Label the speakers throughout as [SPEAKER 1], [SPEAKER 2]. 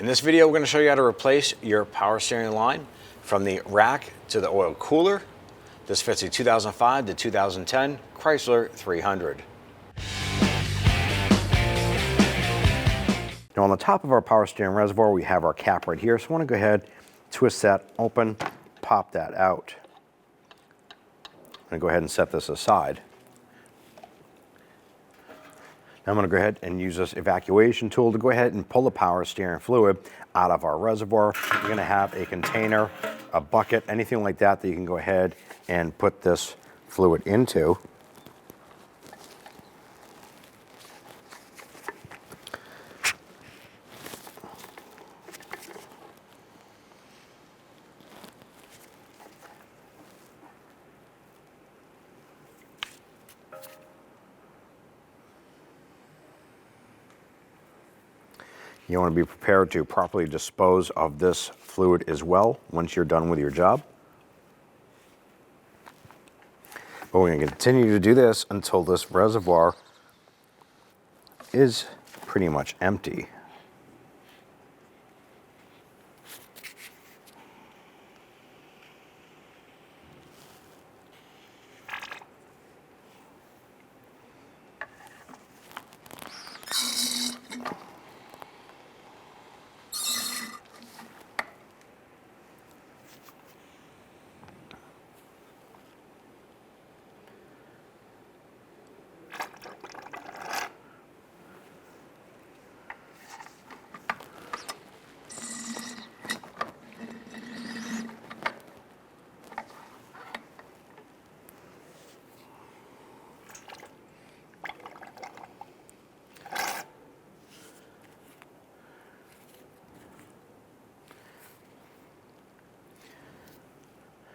[SPEAKER 1] In this video, we're going to show you how to replace your power steering line from the rack to the oil cooler. This fits a 2005 to 2010 Chrysler 300. Now on the top of our power steering reservoir, we have our cap right here. So I want to go ahead, twist that open, pop that out. I'm going to go ahead and set this aside. Now I'm going to go ahead and use this evacuation tool to go ahead and pull the power steering fluid out of our reservoir. You're going to have a container, a bucket, anything like that that you can go ahead and put this fluid into. You want to be prepared to properly dispose of this fluid as well once you're done with your job. But we're going to continue to do this until this reservoir is pretty much empty.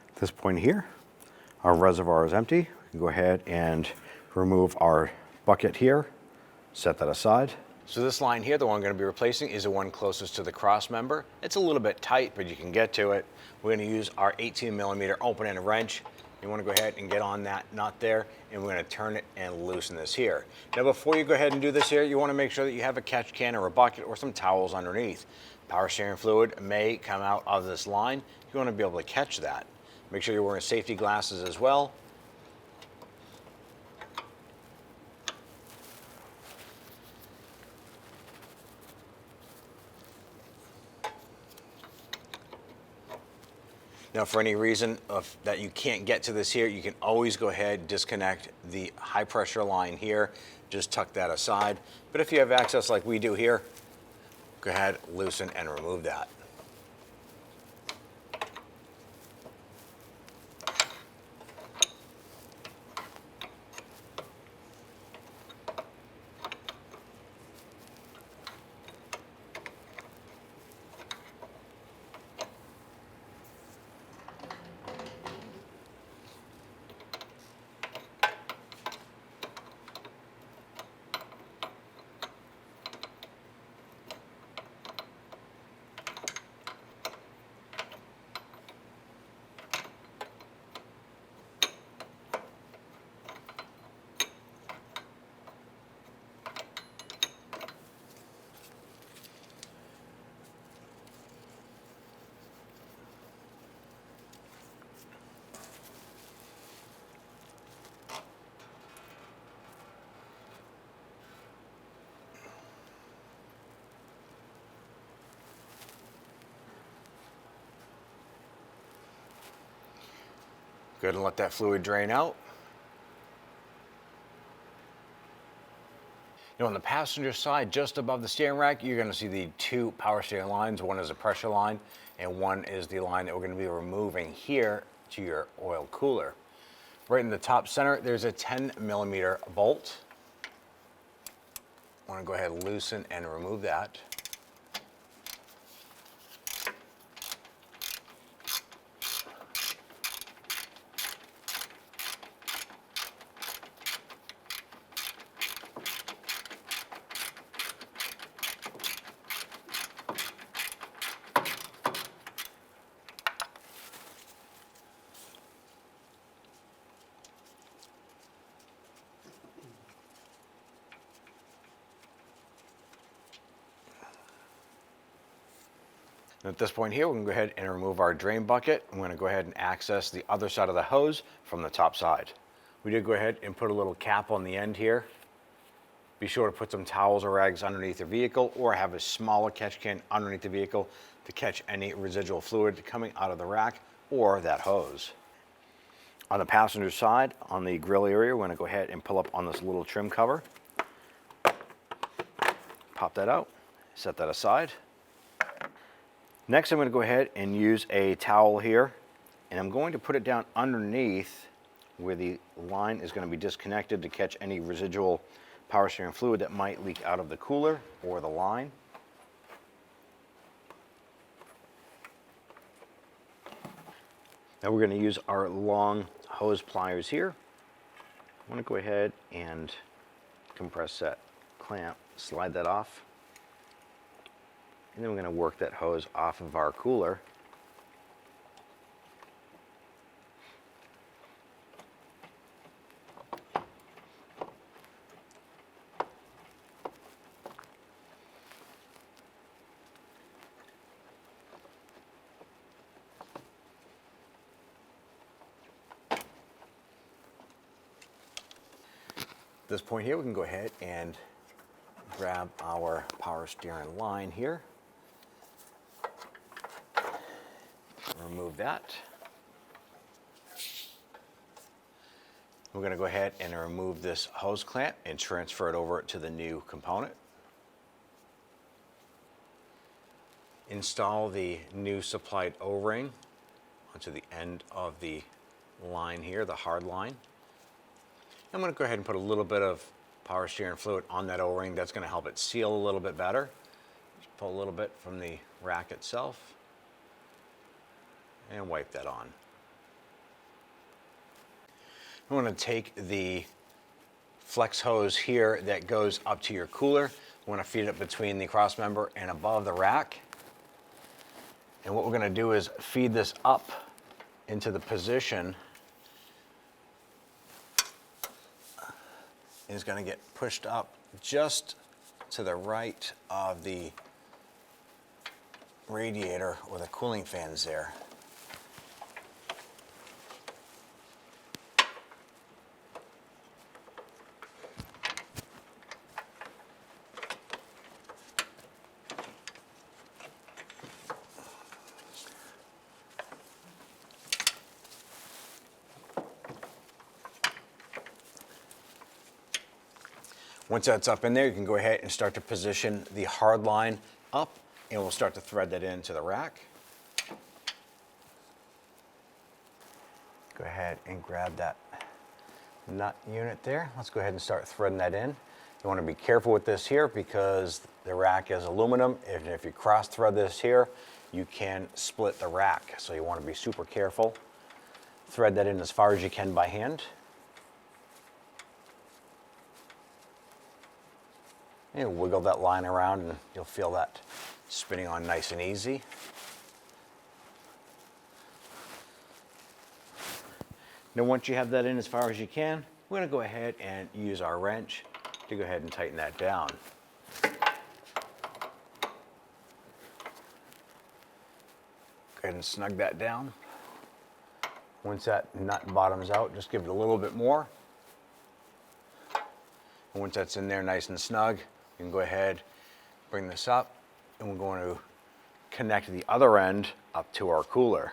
[SPEAKER 1] At this point here, our reservoir is empty. We can go ahead and remove our bucket here, set that aside. So this line here, the one I'm going to be replacing, is the one closest to the cross member. It's a little bit tight, but you can get to it. We're going to use our 18mm open-end wrench. You want to go ahead and get on that nut there, and we're going to turn it and loosen this here. Now before you go ahead and do this here, you want to make sure that you have a catch can or a bucket or some towels underneath. Power steering fluid may come out of this line. You want to be able to catch that. Make sure you're wearing safety glasses as well. Now, for any reason that you can't get to this here, you can always go ahead and disconnect the high pressure line here. Just tuck that aside. But if you have access like we do here, go ahead, loosen and remove that. Go ahead and let that fluid drain out. Now on the passenger side, just above the steering rack, you're going to see the two power steering lines. One is a pressure line, and one is the line that we're going to be removing here to your oil cooler. Right in the top center, there's a 10mm bolt. I want to go ahead and loosen and remove that. At this point here, we can go ahead and remove our drain bucket. I'm going to go ahead and access the other side of the hose from the top side. We did go ahead and put a little cap on the end here. Be sure to put some towels or rags underneath your vehicle, or have a smaller catch can underneath the vehicle to catch any residual fluid coming out of the rack or that hose. On the passenger side, on the grill area, we're going to go ahead and pull up on this little trim cover. Pop that out, set that aside. Next, I'm going to go ahead and use a towel here, and I'm going to put it down underneath where the line is going to be disconnected to catch any residual power steering fluid that might leak out of the cooler or the line. Now we're going to use our long hose pliers here. I want to go ahead and compress that clamp, slide that off, and then we're going to work that hose off of our cooler. At this point here, we can go ahead and grab our power steering line here. Remove that. We're going to go ahead and remove this hose clamp and transfer it over to the new component. Install the new supplied O-ring onto the end of the line here, the hard line. I'm going to go ahead and put a little bit of power steering fluid on that O-ring. That's going to help it seal a little bit better. Just pull a little bit from the rack itself and wipe that on. I want to take the flex hose here that goes up to your cooler. I want to feed it between the cross member and above the rack. And what we're going to do is feed this up into the position. Is going to get pushed up just to the right of the radiator or the cooling fans there. Once that's up in there, you can go ahead and start to position the hard line up, and we'll start to thread that into the rack. Go ahead and grab that nut unit there. Let's go ahead and start threading that in. You want to be careful with this here because the rack is aluminum. If you cross thread this here, you can split the rack. So you want to be super careful. Thread that in as far as you can by hand. And wiggle that line around and you'll feel that spinning on nice and easy. Now once you have that in as far as you can, we're going to go ahead and use our wrench to go ahead and tighten that down. Go ahead and snug that down. Once that nut bottoms out, just give it a little bit more. And once that's in there nice and snug, you can go ahead, bring this up, and we're going to connect the other end up to our cooler.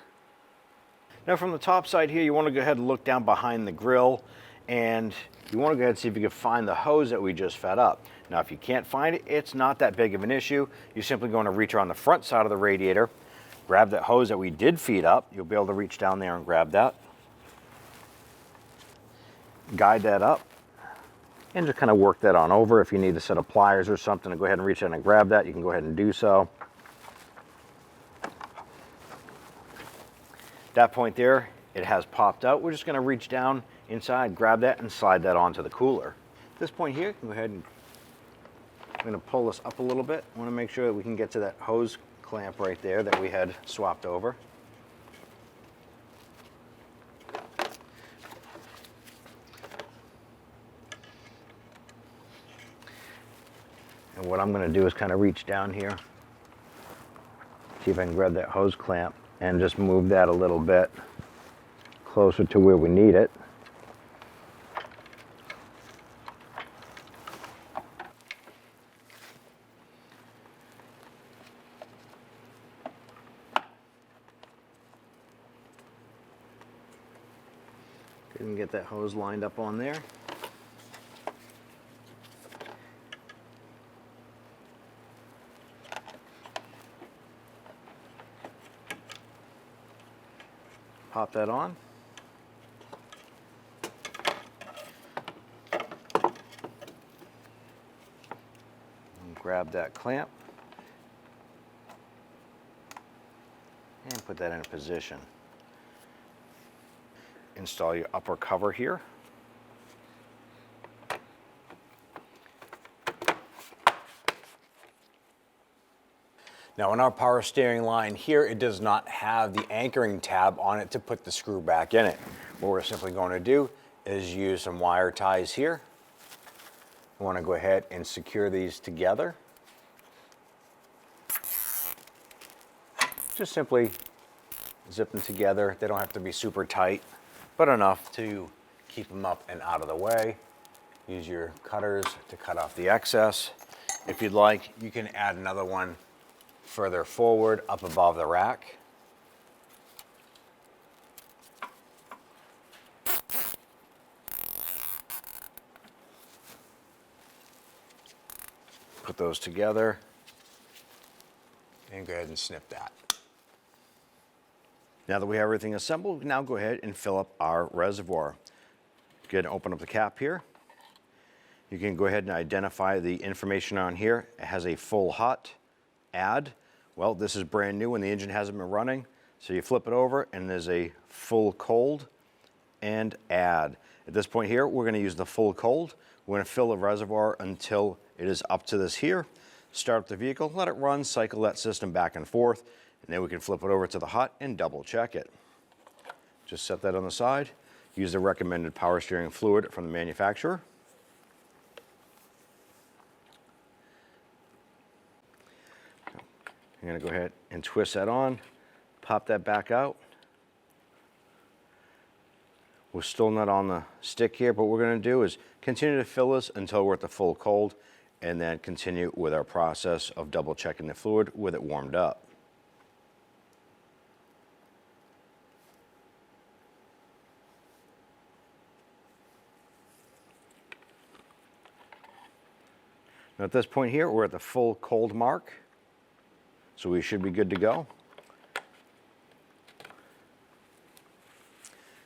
[SPEAKER 1] Now from the top side here, you want to go ahead and look down behind the grill, and you want to go ahead and see if you can find the hose that we just fed up. Now if you can't find it, it's not that big of an issue. You're simply going to reach around the front side of the radiator, grab that hose that we did feed up. You'll be able to reach down there and grab that. Guide that up. And just kind of work that on over. If you need a set of pliers or something to go ahead and reach in and grab that, you can go ahead and do so. At that point there, it has popped out. We're just going to reach down inside, grab that, and slide that onto the cooler. At this point here, you can go ahead and I'm going to pull this up a little bit. I want to make sure that we can get to that hose clamp right there that we had swapped over. And what I'm going to do is kind of reach down here See if I can grab that hose clamp and just move that a little bit closer to where we need it. Didn't get that hose lined up on there. Pop that on. And grab that clamp and put that in a position. Install your upper cover here. Now on our power steering line here, it does not have the anchoring tab on it to put the screw back in it. What we're simply going to do is use some wire ties here. We want to go ahead and secure these together. Just simply zip them together. They don't have to be super tight, but enough to keep them up and out of the way. Use your cutters to cut off the excess. If you'd like, you can add another one further forward up above the rack. Put those together and go ahead and snip that. Now that we have everything assembled, we can now go ahead and fill up our reservoir. Go ahead and open up the cap here. You can go ahead and identify the information on here. It has a full hot, add. Well, this is brand new and the engine hasn't been running. So you flip it over and there's a full cold and add. At this point here, we're going to use the full cold. We're going to fill the reservoir until it is up to this here. Start up the vehicle, let it run, cycle that system back and forth, and then we can flip it over to the hot and double check it. Just set that on the side. Use the recommended power steering fluid from the manufacturer. I'm going to go ahead and twist that on, pop that back out. We're still not on the stick here, but what we're going to do is continue to fill this until we're at the full cold, and then continue with our process of double checking the fluid with it warmed up. Now at this point here, we're at the full cold mark. So we should be good to go.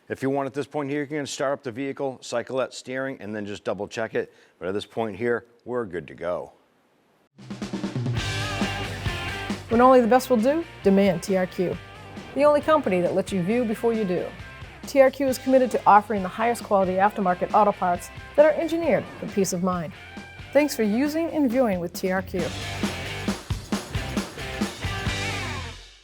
[SPEAKER 1] If you want at this point here, you can start up the vehicle, cycle that steering, and then just double check it. But at this point here, we're good to go.
[SPEAKER 2] When only the best will do, demand TRQ. The only company that lets you view before you do. TRQ is committed to offering the highest quality aftermarket auto parts that are engineered for peace of mind. Thanks for using and viewing with TRQ.